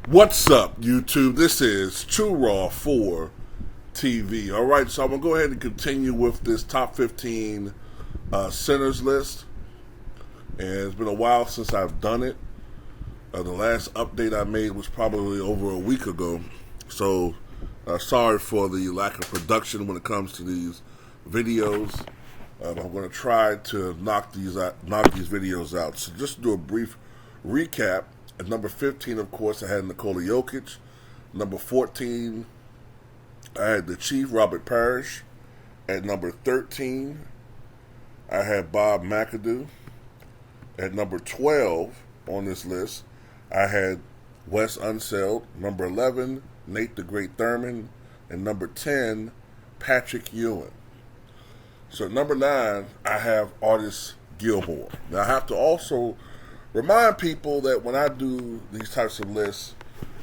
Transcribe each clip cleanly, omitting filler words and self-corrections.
What's up, YouTube? This is True Raw for TV. All right, so I'm going to go ahead and continue with this top 15 centers list. And it's been a while since I've done it. The last update I made was probably over a week ago. So sorry for the lack of production when it comes to these videos. I'm going to try to knock these videos out. So just to do a brief recap. At number 15, of course, I had Nikola Jokic. Number 14, I had the Chief, Robert Parrish. At number 13, I had Bob McAdoo. At number 12 on this list, I had Wes Unseld. Number 11, Nate the Great Thurman. And number 10, Patrick Ewing. So at number 9, I have Artis Gilmore. Now I have to also remind people that when I do these types of lists,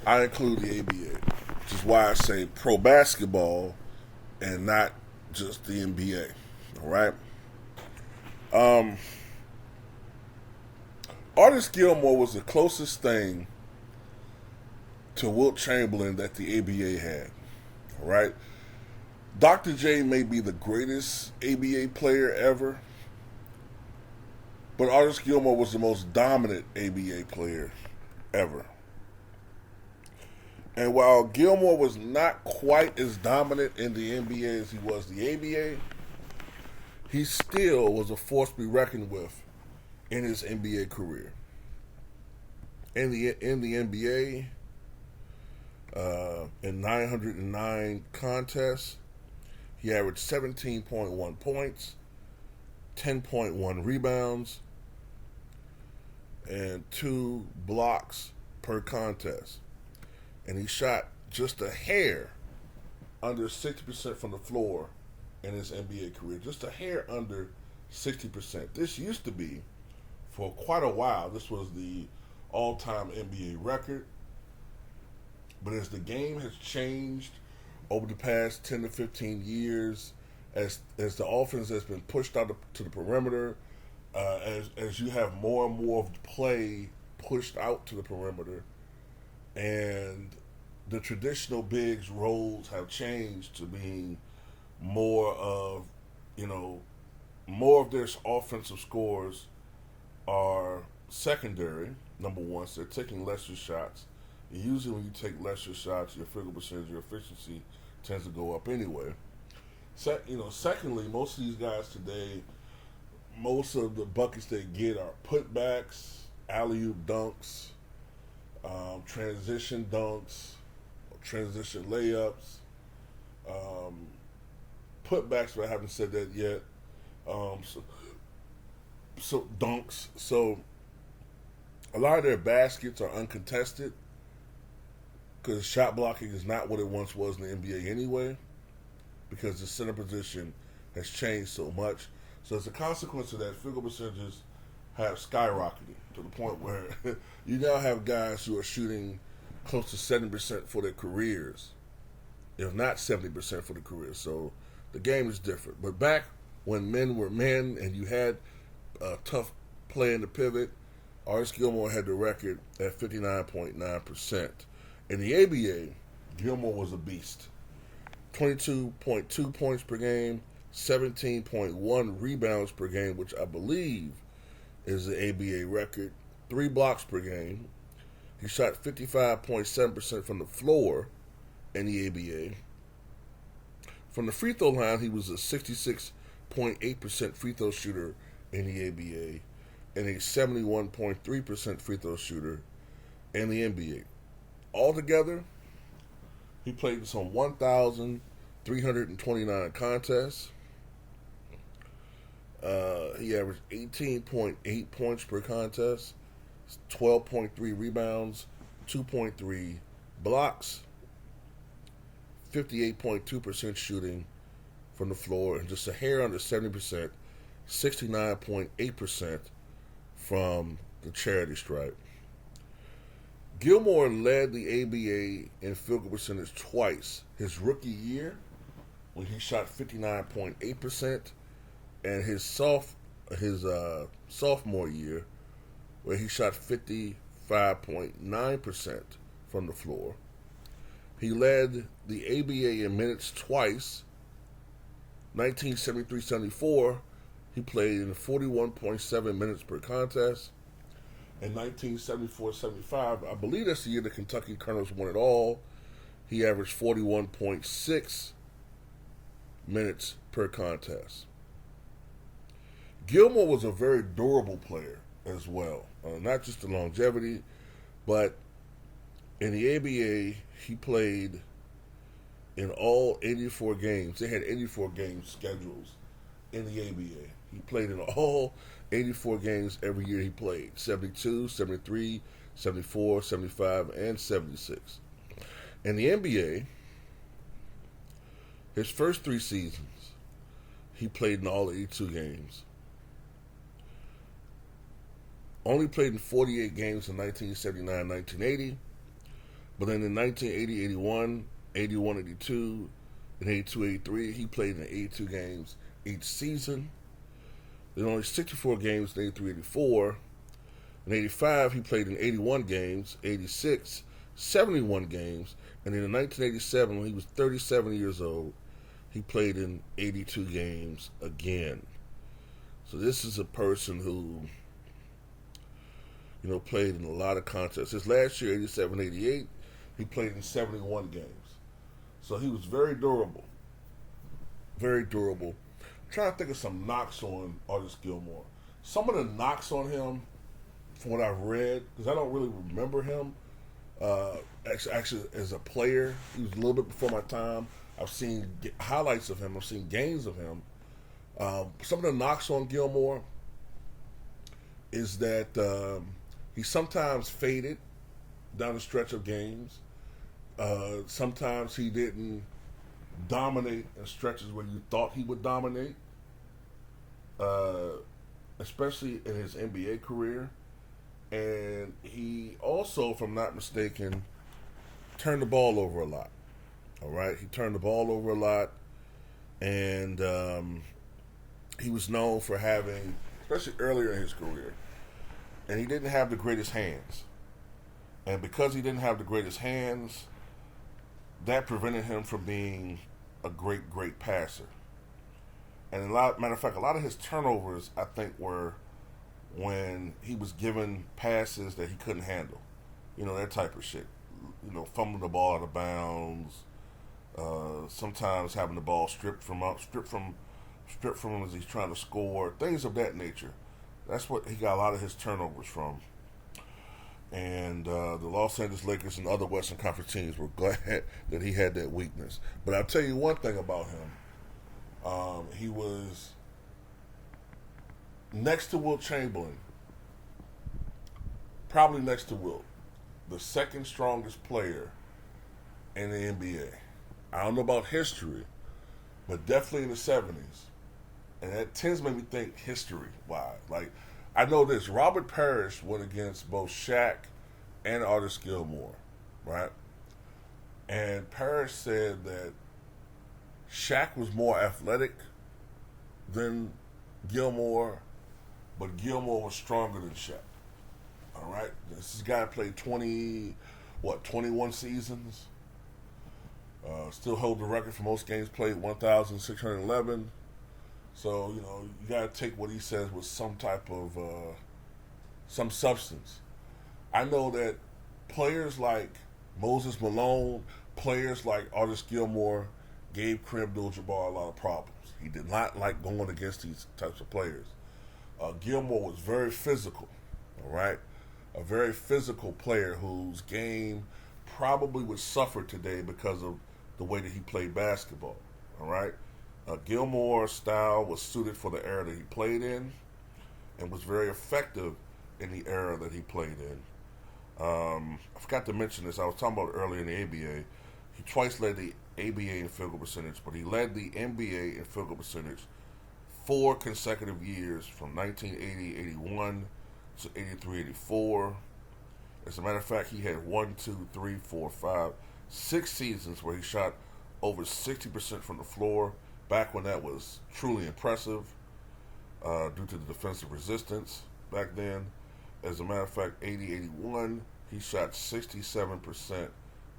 I include the ABA, which is why I say pro basketball and not just the NBA. All right. Artis Gilmore was the closest thing to Wilt Chamberlain that the ABA had. All right. Dr. J may be the greatest ABA player ever, but Artis Gilmore was the most dominant ABA player ever. And while Gilmore was not quite as dominant in the NBA as he was the ABA, he still was a force to be reckoned with in his NBA career. In the NBA, in 909 contests, he averaged 17.1 points, 10.1 rebounds, and 2 blocks per contest. And he shot just a hair under 60% from the floor in his NBA career. Just a hair under 60%. This used to be, for quite a while, this was the all-time NBA record. But as the game has changed over the past 10 to 15 years, as the offense has been pushed out to the perimeter, as you have more and more of the play pushed out to the perimeter, and the traditional bigs roles have changed to being more of their offensive scores are secondary, number one, so they're taking lesser shots. And usually when you take lesser shots, your field goal percentage, your efficiency tends to go up anyway. Secondly, most of these guys today, most of the buckets they get are putbacks, alley-oop dunks, transition dunks, transition layups, putbacks, but I haven't said that yet. So dunks. So a lot of their baskets are uncontested because shot blocking is not what it once was in the NBA anyway, because the center position has changed so much. So as a consequence of that, field goal percentages have skyrocketed to the point where you now have guys who are shooting close to 70% for their careers, if not 70% for the career. So the game is different. But back when men were men and you had a tough play in the pivot, Artis Gilmore had the record at 59.9%. In the ABA, Gilmore was a beast. 22.2 points per game, 17.1 rebounds per game, which I believe is the ABA record, 3 blocks per game. He shot 55.7% from the floor in the ABA. From the free throw line, he was a 66.8% free throw shooter in the ABA and a 71.3% free throw shooter in the NBA. Altogether, he played in some 1,329 contests. He averaged 18.8 points per contest, 12.3 rebounds, 2.3 blocks, 58.2% shooting from the floor, and just a hair under 70%, 69.8% from the charity stripe. Gilmore led the ABA in field goal percentage twice. His rookie year, when he shot 59.8%, and his sophomore year, where he shot 55.9% from the floor. He led the ABA in minutes twice. 1973-74, he played in 41.7 minutes per contest. In 1974-75, I believe that's the year the Kentucky Colonels won it all. He averaged 41.6 minutes per contest. Gilmore was a very durable player as well. Not just the longevity, but in the ABA, he played in all 84 games. They had 84 game schedules in the ABA. He played in all 84 games every year he played. 72, 73, 74, 75, and 76. In the NBA, his first 3 seasons, he played in all 82 games. Only played in 48 games in 1979-1980, but then in 1980-81, 81-82, and 82-83, he played in 82 games each season. Then only 64 games in 83-84. In 85, he played in 81 games, 86, 71 games, and then in 1987, when he was 37 years old, he played in 82 games again. So this is a person who, played in a lot of contests. His last year, 87-88, he played in 71 games. So he was very durable. Very durable. I'm trying to think of some knocks on Artis Gilmore. Some of the knocks on him, from what I've read, because I don't really remember him, actually as a player, he was a little bit before my time. I've seen highlights of him. I've seen games of him. Some of the knocks on Gilmore is that he sometimes faded down the stretch of games. Sometimes he didn't dominate in stretches where you thought he would dominate, especially in his NBA career. And he also, if I'm not mistaken, turned the ball over a lot. All right? He turned the ball over a lot, and he was known for having, especially earlier in his career, and he didn't have the greatest hands. And because he didn't have the greatest hands, that prevented him from being a great, great passer. And matter of fact, a lot of his turnovers, I think, were when he was given passes that he couldn't handle. That type of shit. Fumbling the ball out of bounds. Sometimes having the ball stripped from him as he's trying to score. Things of that nature. That's what he got a lot of his turnovers from. And the Los Angeles Lakers and other Western Conference teams were glad that he had that weakness. But I'll tell you one thing about him. He was next to Wilt Chamberlain, probably next to Wilt, the second strongest player in the NBA. I don't know about history, but definitely in the 70s. And that tends to make me think history-wise. Like, I know this. Robert Parrish went against both Shaq and Artis Gilmore, right? And Parrish said that Shaq was more athletic than Gilmore, but Gilmore was stronger than Shaq. All right? This guy played 21 seasons. Still hold the record for most games played, 1,611. So, you got to take what he says with some type of, some substance. I know that players like Moses Malone, players like Artis Gilmore gave Kareem Abdul-Jabbar a lot of problems. He did not like going against these types of players. Gilmore was very physical, all right? A very physical player whose game probably would suffer today because of the way that he played basketball, all right? Gilmore's style was suited for the era that he played in and was very effective in the era that he played in. I forgot to mention this. I was talking about earlier in the ABA. He twice led the ABA in field goal percentage, but he led the NBA in field goal percentage 4 consecutive years from 1980-81 to 83-84. As a matter of fact, he had 6 seasons where he shot over 60% from the floor, back when that was truly impressive due to the defensive resistance back then. As a matter of fact, 80-81, He shot 67%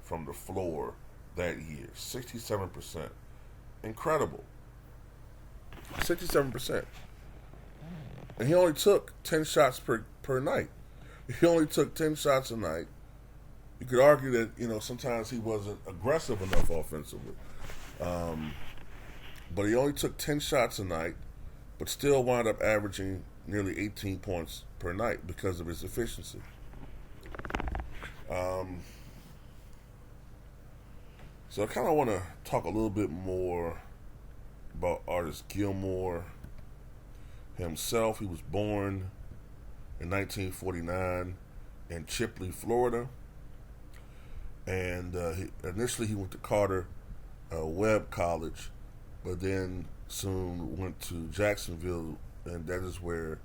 from the floor that year. 67%. Incredible. 67%. And he only took 10 shots per night. He only took 10 shots a night. You could argue that, sometimes he wasn't aggressive enough offensively. But he only took 10 shots a night, but still wound up averaging nearly 18 points per night because of his efficiency. So I kind of want to talk a little bit more about Artis Gilmore himself. He was born in 1949 in Chipley, Florida. And initially he went to Carter Webb College, but then soon went to Jacksonville, and that is where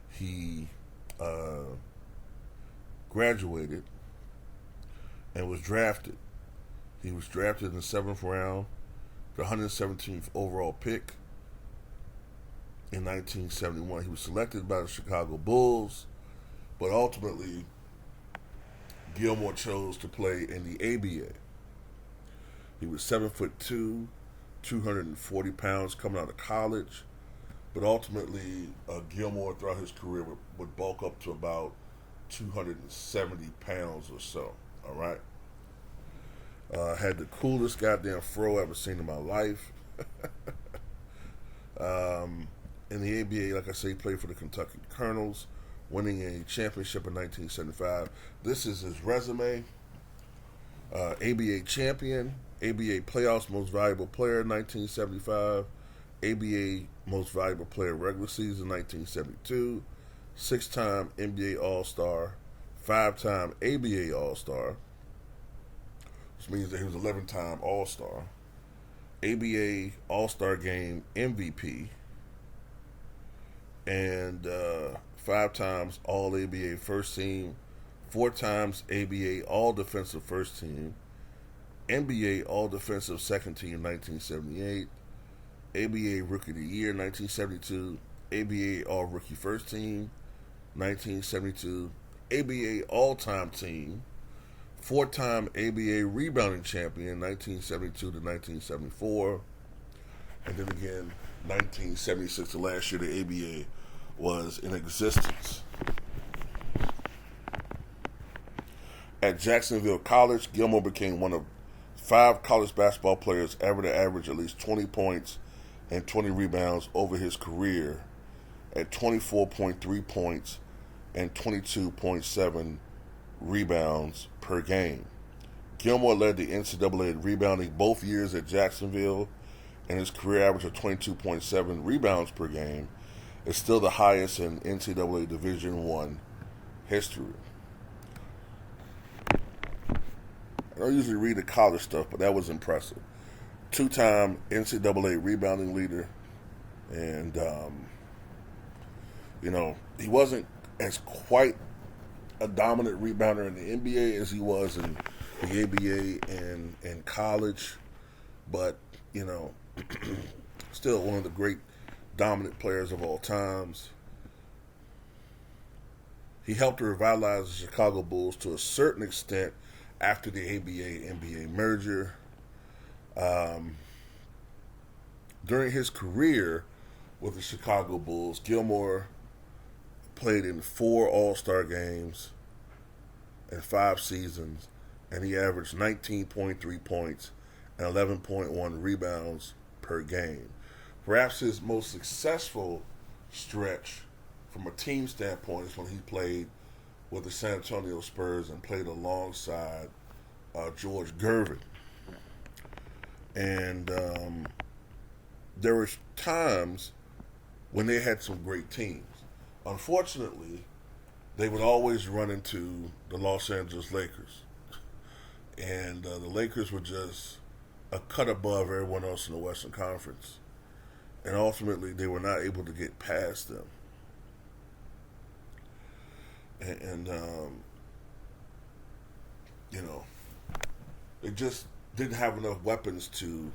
he graduated and was drafted. He was drafted in the 7th round, the 117th overall pick in 1971. He was selected by the Chicago Bulls, but ultimately Gilmore chose to play in the ABA. He was 7'2", 240 pounds coming out of college, but ultimately Gilmore throughout his career would bulk up to about 270 pounds or so. All right. Had the coolest goddamn fro I ever seen in my life. In the ABA, like I say, he played for the Kentucky Colonels, winning a championship in 1975. This is his resume. ABA champion, ABA playoffs most valuable player 1975, ABA most valuable player regular season 1972, 6-time NBA All-Star, 5-time ABA All-Star, which means that he was 11-time All-Star, ABA All-Star Game MVP, and 5 times All-ABA First Team, 4 times ABA All-Defensive First Team, NBA All-Defensive Second Team 1978, ABA Rookie of the Year 1972, ABA All-Rookie First Team 1972, ABA All-Time Team, 4-time ABA Rebounding Champion 1972 to 1974, and then again 1976, the last year the ABA was in existence. At Jacksonville College, Gilmore became one of 5 college basketball players ever to average at least 20 points and 20 rebounds over his career at 24.3 points and 22.7 rebounds per game. Gilmore led the NCAA in rebounding both years at Jacksonville, and his career average of 22.7 rebounds per game is still the highest in NCAA Division I history. I don't usually read the college stuff, but that was impressive. 2-time NCAA rebounding leader, and he wasn't as quite a dominant rebounder in the NBA as he was in the ABA and in college, but still one of the great dominant players of all times. He helped to revitalize the Chicago Bulls to a certain extent after the ABA-NBA merger. During his career with the Chicago Bulls, Gilmore played in 4 All-Star games in 5 seasons, and he averaged 19.3 points and 11.1 rebounds per game. Perhaps his most successful stretch from a team standpoint is when he played with the San Antonio Spurs and played alongside George Gervin. And there were times when they had some great teams. Unfortunately, they would always run into the Los Angeles Lakers. And the Lakers were just a cut above everyone else in the Western Conference. And ultimately, they were not able to get past them. And they just didn't have enough weapons to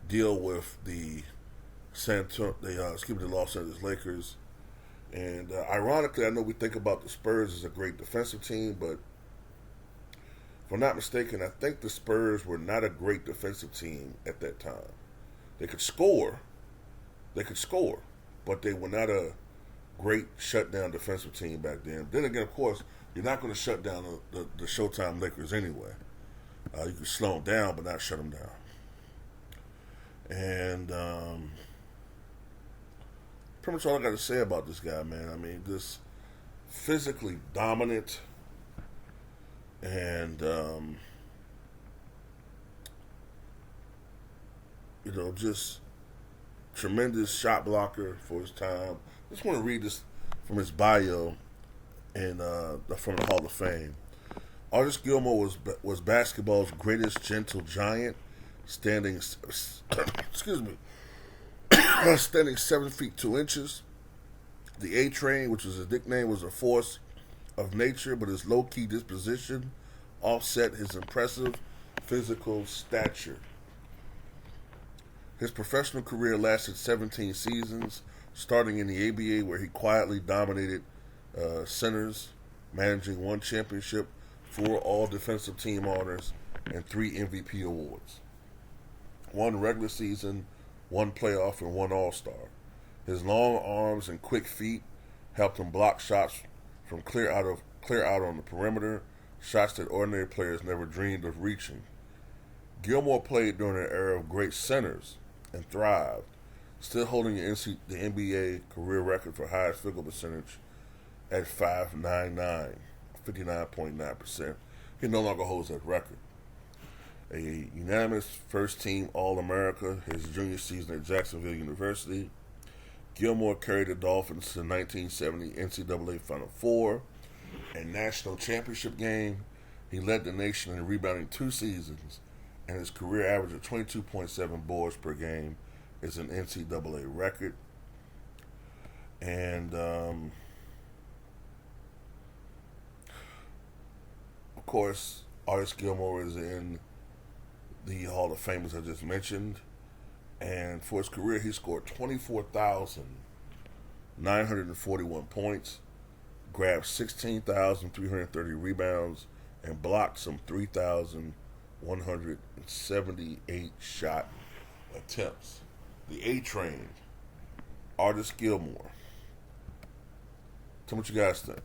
deal with the Los Angeles Lakers. And ironically, I know we think about the Spurs as a great defensive team, but If I'm not mistaken, I think the Spurs were not a great defensive team at that time. They could score, but they were not a great shutdown defensive team back then. Then again, of course, you're not going to shut down the Showtime Lakers anyway. You can slow them down, but not shut them down. And pretty much all I got to say about this guy, man. I mean, just physically dominant and, just tremendous shot blocker for his time. I just want to read this from his bio and from the Hall of Fame. Artis Gilmore was basketball's greatest gentle giant, standing standing 7 feet 2 inches. The A Train, which was his nickname, was a force of nature, but his low-key disposition offset his impressive physical stature. His professional career lasted 17 seasons, starting in the ABA, where he quietly dominated centers, managing 1 championship, 4 all-defensive team honors, and 3 MVP awards. 1 regular season, 1 playoff, and 1 all-star. His long arms and quick feet helped him block shots from clear out on the perimeter, shots that ordinary players never dreamed of reaching. Gilmore played during an era of great centers and thrived, still holding the NBA career record for highest field goal percentage at .599, 59.9%. He no longer holds that record. A unanimous first-team All-America his junior season at Jacksonville University, Gilmore carried the Dolphins to the 1970 NCAA Final Four and National Championship game. He led the nation in rebounding 2 seasons, and his career average of 22.7 boards per game is an NCAA record. And, of course, Artis Gilmore is in the Hall of Fame, as I just mentioned. And for his career, he scored 24,941 points, grabbed 16,330 rebounds, and blocked some 3,178 shot attempts. The A Train, Artis Gilmore. Tell me what you guys think.